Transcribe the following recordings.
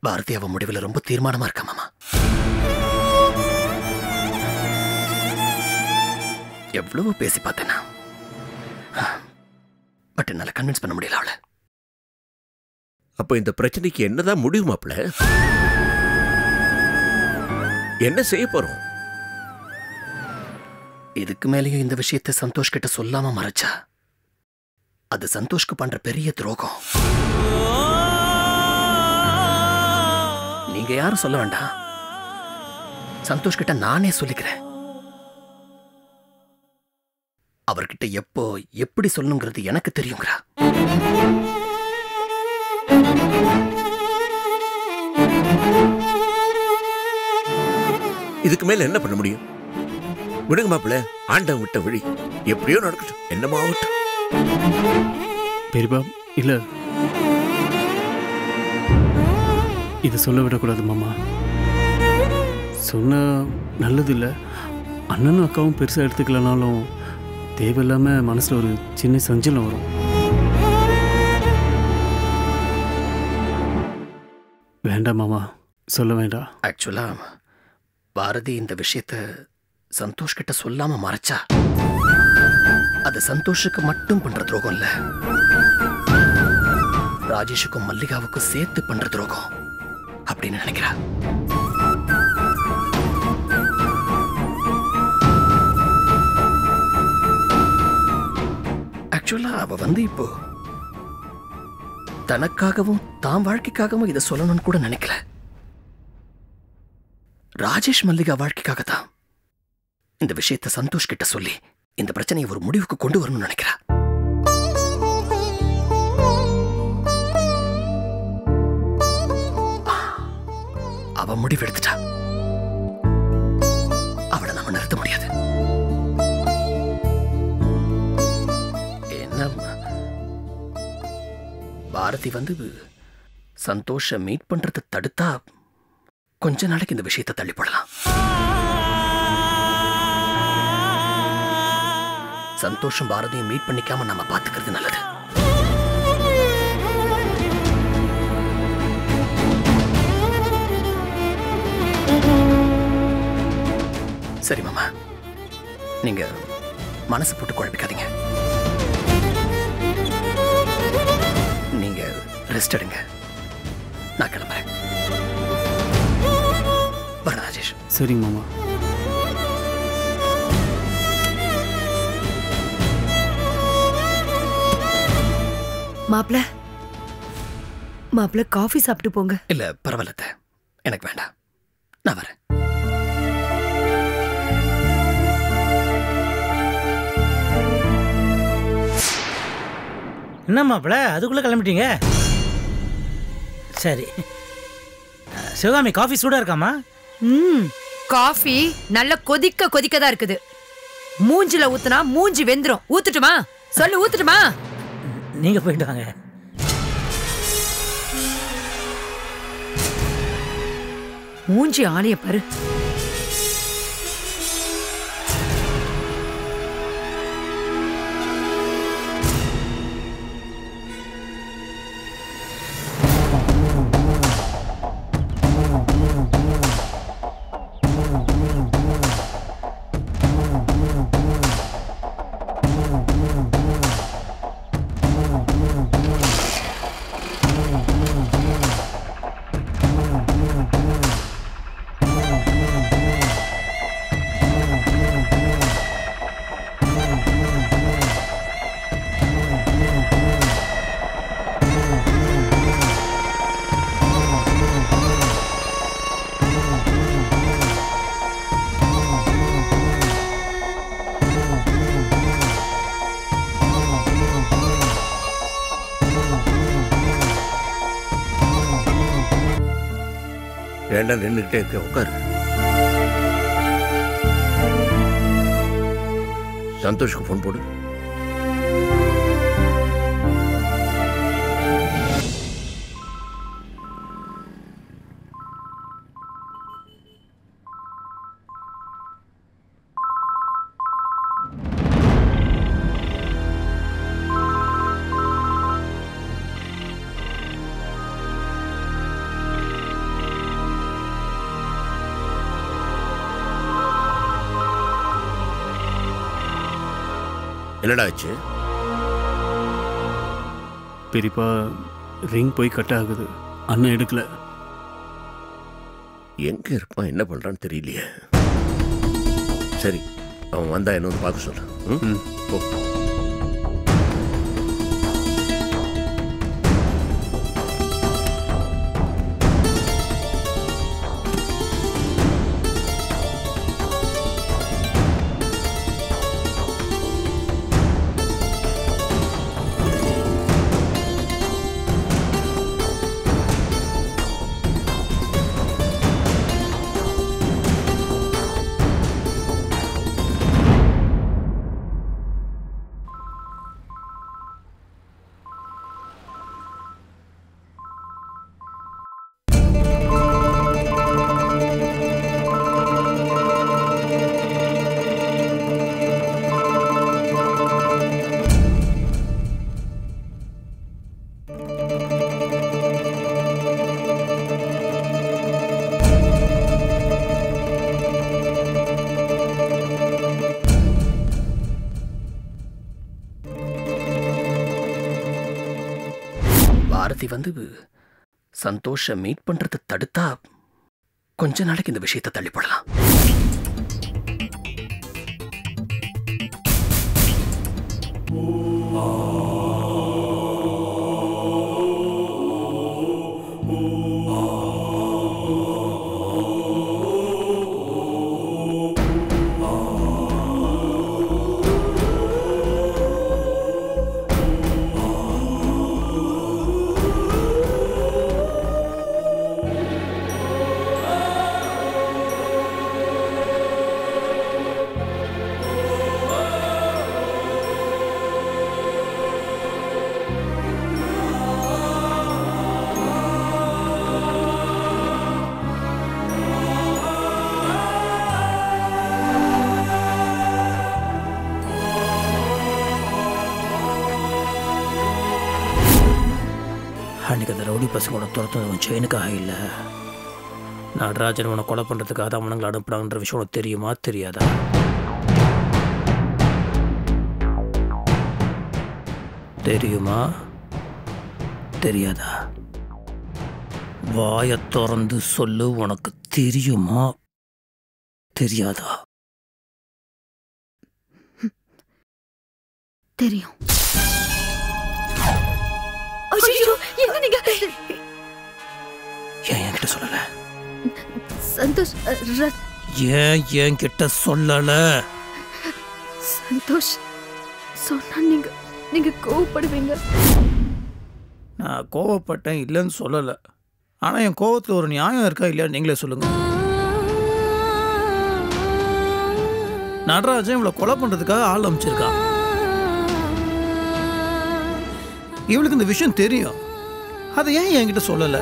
பாரதி அவ முடிவுல ரொம்ப தீர்மானமா இருக்கா மாமா. எவ்வளவு பேசி பார்த்தேனா, பட் என்னால கன்வின்ஸ் பண்ண முடியல அவளை. அப்ப இந்த பிரச்சனைக்கு என்னதான் முடிவு மாப்ள? என்ன செய்ய போறோம்? இதுக்கு மேலேயும் இந்த விஷயத்தை சந்தோஷ் கிட்ட சொல்லாம மறைச்சா அது சந்தோஷ்க்கு பண்ற பெரிய துரோகம். நீங்க யாரும் சொல்ல வேண்டாம், சந்தோஷ் கிட்ட நானே சொல்லிக்கிறேன். அவர்கிட்ட எப்போ எப்படி சொல்லணுங்கிறது எனக்கு தெரியுங்கிறா. இதுக்கு மேல என்ன பண்ண முடியும்? விடுங்க மாப்பிள்ள, ஆண்டவன் விட்ட வழி எப்படியோ நடக்கட்டும், என்னமோ ஆகட்டும். பெரியப்பா இல்ல, இது சொல்ல விடக்கூடாது மாமா. சொன்ன நல்லது இல்லை. அண்ணனும் அக்காவும் பெருசாக எடுத்துக்கலனாலும் தேவையில்லாம மனசுல ஒரு சின்ன சஞ்சலம் வரும். வேண்டாம் மாமா, சொல்ல வேண்டாம். ஆக்சுவலா பாரதி இந்த விஷயத்தை சந்தோஷ் கிட்ட சொல்லாம மறைச்சா அது சந்தோஷுக்கு மட்டும் பண்ற துரோகம் இல்ல, ராஜேஷுக்கும் மல்லிகாவுக்கும் சேர்த்து பண்ற துரோகம் அப்படின்னு நினைக்கிறா. ஆக்சுவலா அவ இப்போ தனக்காகவும் தான் வாழ்க்கைக்காகவும் இதை சொல்லணும்னு கூட நினைக்கல. ராஜேஷ் மல்லிகா வாழ்க்கைக்காகத்தான் இந்த விஷயத்தை சந்தோஷ் கிட்ட சொல்லி இந்த பிரச்சனையை ஒரு முடிவுக்கு கொண்டு வரணும்னு நினைக்கிறா. அவ முடிவு எடுத்துட்டா, அவளை நம்ம நிறுத்த முடியாது. என்ன பாரதி சந்தோஷ மீட் பண்றதை தடுத்தா கொஞ்ச நாளைக்கு இந்த விஷயத்தை தள்ளி போடலாம். சந்தோஷம் பாரதியும் மீட் பண்ணிக்காம நம்ம பாத்துக்கிறது நல்லது. சரி மாமா, நீங்க மனசு போட்டு குழப்பிக்காதீங்க. நீங்க ரெஸ்ட் எடுங்க, நான் கிளம்புறேன். வரேன் ராஜேஷ். சரிங்க மாமா. மாப்ள காஃபி சாப்பிட்டு போங்க. இல்ல பரவாயில்ல, எனக்கு வேண்டாம், நான் வரேன். என்ன மாப்பிள அதுக்குள்ள கிளம்பிட்டீங்க? சரி சிவகாமி, காஃபி சூடா இருக்காமா? காஃபி நல்ல கொதிக்க தான் இருக்குது. மூஞ்சில ஊத்துனா மூஞ்சி வெந்துரும். ஊத்துட்டுமா? சொல்லு, ஊத்துட்டுமா? நீங்க போயிட்டு வாங்க. மூஞ்சி ஆளைய பாரு. ஏண்டா நின்றுகிட்டே இருக்க, உட்காரு. சந்தோஷ்க்கு போன் போடு. என்னடா ஆச்சு? பெரியப்பா ரிங் போய் கட் ஆகுது, அண்ணன் எடுக்கல. எங்க இருப்பான், என்ன பண்றான்னு தெரியலையே. சரி, அவன் வந்தா என்ன வந்து பார்க்க சொல்றான். போ. பாரதி வந்து சந்தோஷ மீட் பண்றதை தடுத்தா கொஞ்ச நாளைக்கு இந்த விஷயத்தை தள்ளிப்படலாம். அன்றைக்கி அந்த ரவுடி பசங்களோட துரத்துனது அவன் செயினுக்காக இல்லை, நடராஜன் உன்னை கொலை பண்ணுறதுக்காக தான் அவனுங்களை அனுப்புனாங்கன்ற விஷயம் உனக்கு தெரியுமா தெரியாதா? தெரியுமா தெரியாதா? வாயை திறந்து சொல்லு, உனக்கு தெரியுமா தெரியாதா? தெரியும். ஏன் என்கிட்ட சொல்லல? சந்தோஷ், ஏன் என்கிட்ட சொல்லல? சந்தோஷ் சொன்னா நீங்க கோவப்படுவீங்க. நான் கோவப்பட்டேன் இல்லைன்னு சொல்லலை, ஆனால் என் கோவத்தில் ஒரு நியாயம் இருக்கா இல்லையா நீங்களே சொல்லுங்க. நடராஜன் இவளை கொலை பண்ணுறதுக்காக ஆள் அமைச்சிருக்கான். இவளுக்கு இந்த விஷயம் தெரியும், அதை ஏன் என்கிட்ட சொல்லலை?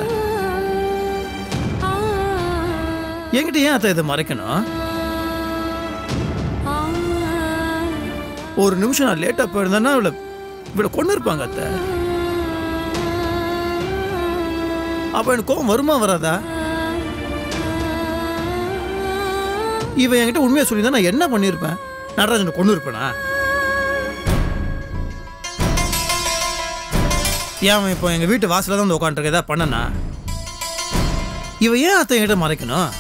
என்கிட்ட ஏன் அத்தை இதை மறைக்கணும்? ஒரு நிமிஷம் நான் லேட்டாக போயிருந்தேன்னா இவளை கொண்டு இருப்பாங்க அத்தை. அப்போ எனக்கு கோவம் வருமா வராதா? இவன் என்கிட்ட உண்மையை சொல்லியிருந்தா நான் என்ன பண்ணியிருப்பேன்? நடராஜனை கொண்டு இருப்பேனா? ஏன் இப்போ எங்கள் வீட்டு வாசலில் தான் வந்து உட்காந்துருக்க ஏதாவது பண்ணனா? இவன் ஏன் அத்தை என்கிட்ட மறைக்கணும்?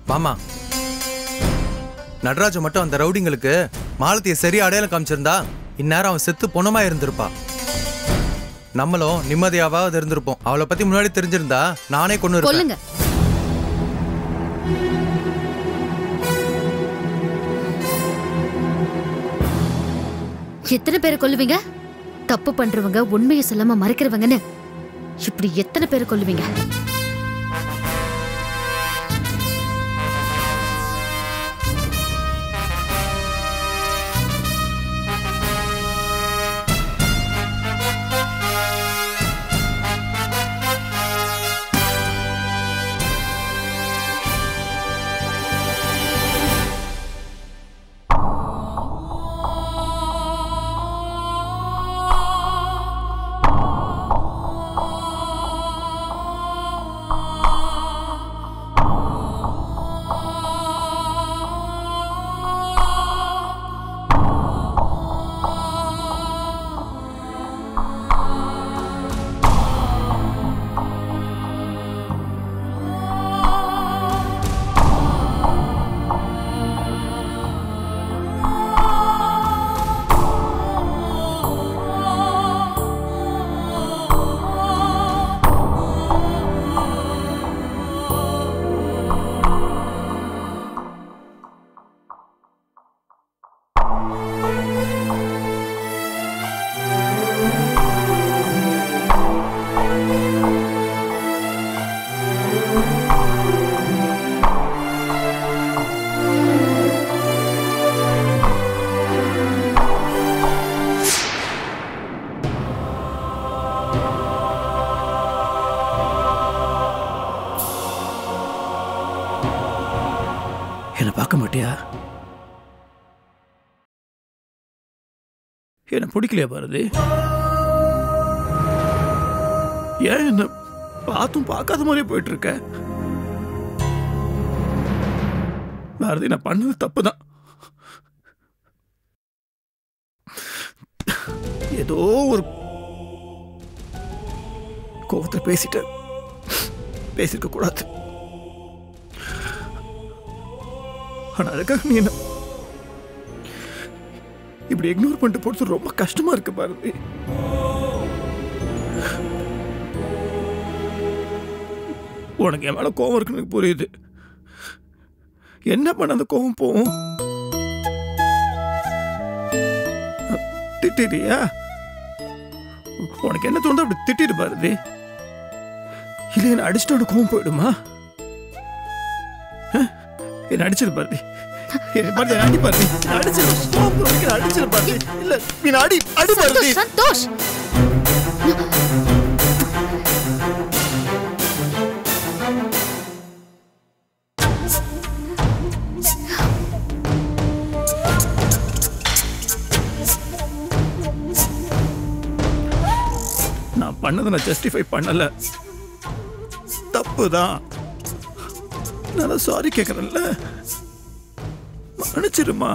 மாமா, நடராஜன் மட்டும் அந்த ரவுடிங்களுக்கு மாலத்தியை சரியா அடையாளம் காமிச்சிருந்தா இந்நேரம் அவன் செத்து பொணமா இருந்திருப்பா. நம்மளும் நிம்மதியாவது இருந்திருப்போம். அவளை பத்தி முன்னாடி தெரிஞ்சிருந்தா நானே கொண்டு இருப்பேன். எத்தனை பேரை கொல்லுவீங்க? தப்பு பண்றவங்க, உண்மையை சொல்லாம மறைக்கிறவங்கன்னு இப்படி எத்தனை பேரை கொல்லுவீங்க? என்னை பார்க்க மாட்டியா? என்ன பிடிக்கலையா பாரதி? ஏன் என்ன பார்த்தும் பார்க்காத மாதிரியே போயிட்டு இருக்க? பாரதி, நான் பண்ணது தப்பு தான். ஏதோ ஒரு கோபத்தை பேசிருக்க கூடாது. ஆனா அதுக்காக நீ என்ன இப்படி இக்னோர் பண்ணிட்டு போறது ரொம்ப கஷ்டமா இருக்கு பாரதி. உனக்கு என் மேல கோவம் இருக்குன்னு எனக்கு புரியுது. என்ன பண்ண அந்த கோவம் போகும்? திட்டியா? உனக்கு என்ன தோணுதோ அப்படி திட்டிட்டு பாரதி. இல்ல என்ன அடிச்சுட்டு கோவம் போயிடுமா? என்ன அடிச்சிரு பாரதி. அடி பாரதி, அடிச்சிரு பாரதி. இல்ல நீ அடி பாரதி. சந்தோஷ், நான் பண்ணதை நான் ஜஸ்டிஃபை பண்ணல, தப்புதான். நான் சாரி கேட்கறேன்ல, மன்னிச்சிருமா.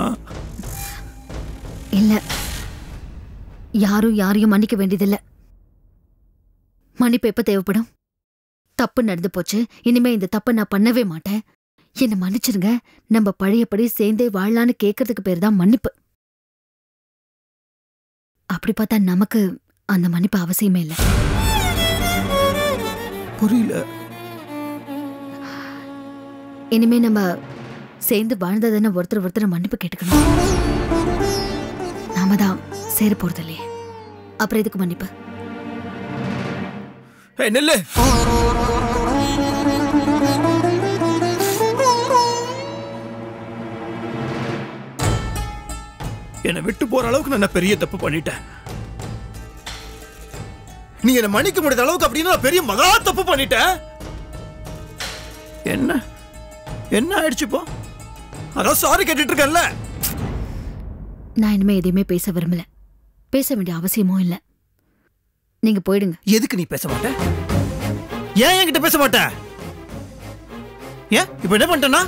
இல்ல, யாரும் யாரையும் மன்னிக்க வேண்டியதில்லை. மன்னிப்பு எப்ப தேவைப்படும்? தப்பு நடந்து போச்சு, இனிமே இந்த தப்பை நான் பண்ணவே மாட்டேன், என்ன மன்னிச்சிருங்க, நம்ம பழையபடி சேர்ந்தே வாழலான்னு கேட்கறதுக்கு பேர் தான் மன்னிப்பு. அப்படி பார்த்தா நமக்கு அந்த மன்னிப்பு அவசியமே இல்லை. புரியல. இனிமே நம்ம சேர்ந்து வாழ்ந்ததுன்னு ஒருத்தர் மன்னிப்பு கேட்டுக்கணும். நாம தான் சேர போறது இல்லையே, அப்புறம் எதுக்கு மன்னிப்பு? நெல்லு, என்னை விட்டு போற அளவுக்கு நான் பெரிய தப்பு பண்ணிட்டேன். நீ என்ன மன்னிக்க முடியாத அளவுக்கு அப்படின்னு நான் பெரிய மகா தப்பு பண்ணிட்டேன். என்ன ஆயிடுச்சு இப்போ? அதான் சாரி கேட்டுட்டு இருக்கேன்ல. நான் இனிமே எதையுமே பேச விரும்பல, பேச வேண்டிய அவசியமும் இல்லை. நீங்க போயிடுங்க. எதுக்கு நீ பேச மாட்ட? ஏன் என்கிட்ட பேச மாட்ட? ஏன் இப்ப என்ன பண்ணிட்டேன்னா?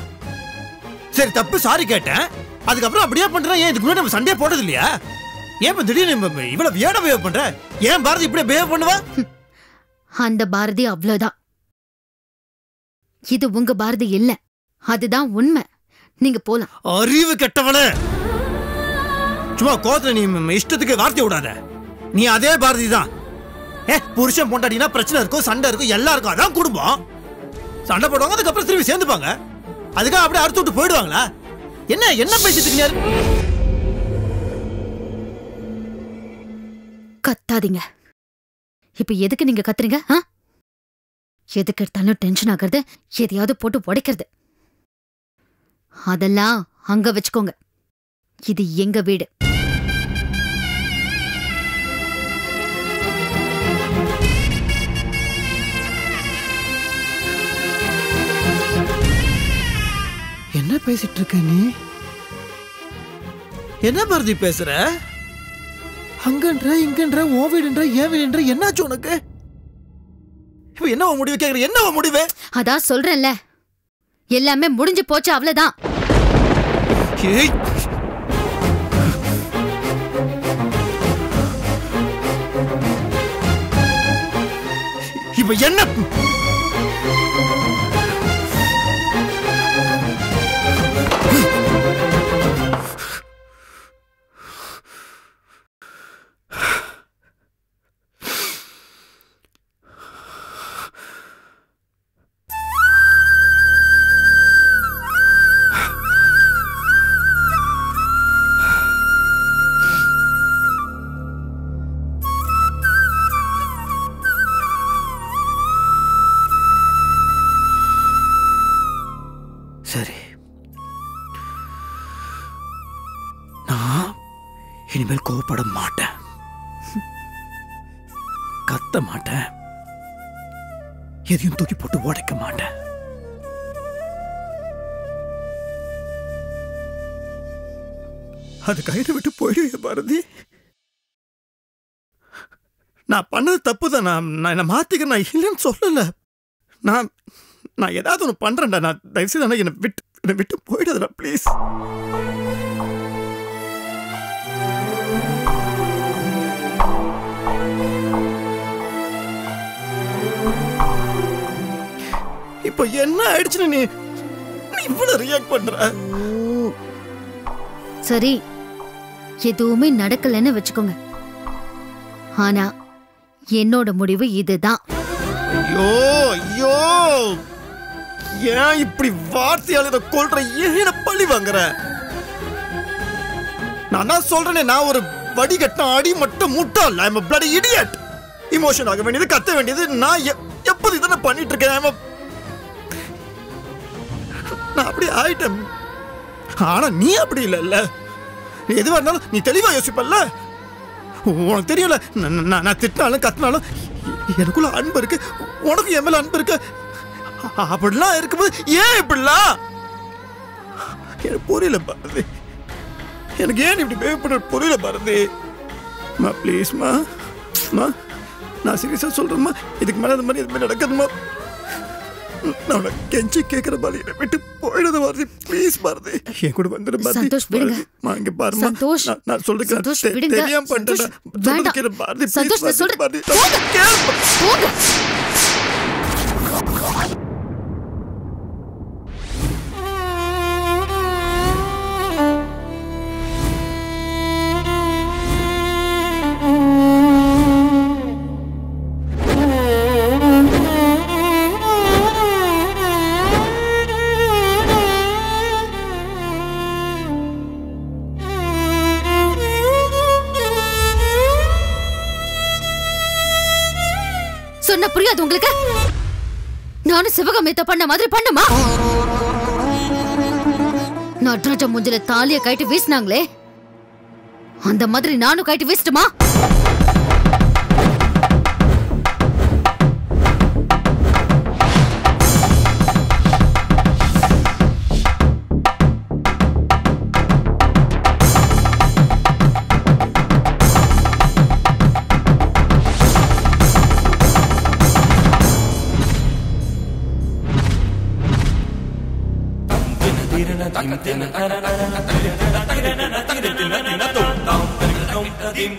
சரி, தப்பு சாரி கேட்டேன், அதுக்கப்புறம் அப்படியே பண்றேன். ஏன் இதுக்கு முன்னாடி நம்ம சண்டையே போட்டது இல்லையா? ஏன் இப்ப திடீர்னு இவ்வளவு வியடா பிஹேவ் பண்ற? ஏன் பாரதி இப்படி பிஹேவ் பண்ணுவா? அந்த பாரதி அவ்வளவுதான். இது உங்க பாரதி இல்ல, அதுதான் உண்மை. நீங்க போலாம். அறிவு கெட்டவளே, சும்மா கோத்துல நீ இஷ்டத்துக்கு வார்த்தை விடாத. நீ அதே பாரதி தான். புருஷன் பொண்டாட்டினா பிரச்சனை இருக்கும், சண்டை இருக்கும், எல்லாம் இருக்கும். அதான் குடும்பம். சண்டை போடுவாங்க, அதுக்கப்புறம் திரும்பி சேர்ந்துப்பாங்க. அதுக்காக அப்படியே அறுத்து விட்டு போயிடுவாங்களா? என்ன பேசிட்டு இருக்கீங்க? கத்தாதீங்க. இப்ப எதுக்கு நீங்க கத்துறீங்க? எதுக்கு எடுத்தாலும் டென்ஷன் ஆகிறது, எதையாவது போட்டு உடைக்கிறது, அதெல்லாம் அங்க வச்சுக்கோங்க. இது எங்க வீடு. என்ன பேசிட்டு இருக்க நீ? என்ன பாரதி பேசுற? அங்கன்ற இங்கன்ற ஓ வீடுன்ற ஏன் வீடுன்ற என்னாச்சு உனக்கு? இப்ப என்ன முடிவு கேக்குற? என்ன முடிவு? அதான் சொல்றேன்ல, எல்லாமே முடிஞ்சு போச்சு, அவ்வளவுதான். இப்ப என்ன? சரி, நான் இனிமேல் கோவப்பட மாட்டேன், கத்த மாட்டேன், எதையும் தூக்கி போட்டு உடைக்க மாட்டேன். அது கையில விட்டு போயிடுவே பாரதி. நான் பண்ணது தப்பு தான். நான் என்னை மாத்திக்க நான் இல்லைன்னு சொல்லல. நான் ஏதாவது ஒன்று பண்றேன்டா. நான் தயவுசெய்து என்னை விட்டு போயிடாதடா ப்ளீஸ். இப்போ என்ன ஆயிடுச்சுன்னு நீ இவ்வளவு ரியாக்ட் பண்ற? சரி, எதுவுமே நடக்கலன்னு வச்சுக்கோங்க. ஆனா என்னோட முடிவு இதுதான். ஐயோ ஐயோ, ஏன் இப்படி வார்த்தையால இதை கொல்ற? ஏன் பழி வாங்குற? நான் தான் சொல்றேனே, நான் ஒரு வடிகட்டின அடி மட்டும் முட்டாள். ஐ அம் a bloody idiot. இமோஷன் ஆக வேண்டியது, கத்த வேண்டியது நான் எப்போது இதனை பண்ணிட்டு இருக்கேன். நான் அப்படி ஆயிட்டேன். ஆனா நீ அப்படி இல்லைல்ல. எதுவா இருந்தாலும் நீ தெளிவா யோசிப்பல்ல. உனக்கு தெரியல, நான் திட்டினாலும் கத்தினாலும் எனக்குள்ள அன்பு இருக்கு, உனக்கு என் மேல அன்பு இருக்கு. அப்படிலாம் இருக்கும்போது ஏன் இப்படிலாம்? எனக்கு புரியல பாரதி. எனக்கு ஏன் இப்படி பிஹேவ் பண்ண புரியல பாரதி. மா ப்ளீஸ்மா, நான் சீரியஸா சொல்றேம்மா. இதுக்கு மேல இந்த மாதிரி எதுவுமே நடக்குதுமா. நான் கெஞ்சி கேட்கிற மாதிரி என்னை விட்டு போயிடுது பாரதி. ப்ளீஸ் பாரதி, என் கூட வந்துடு பாரதி. சந்தோஷ் விடுங்க. இங்க பாருமா, சந்தோஷ், நான் சொல்றேன் விடுங்க. தெரியாம பண்ணிட்டேன். வேண்டாம் பாரதி, சந்தோஷ், நான் சொல்றேன். பாரதி போங்க. சொன்ன புரியாது உங்களுக்கு? நானும் சிவகாமியத்தை பண்ண மாதிரி பண்ணுமா? நடராஜா மூஞ்சில தாலிய கைட்டு வீசினாங்களே, அந்த மாதிரி நானும் கைட்டு வீசட்டுமா? Dim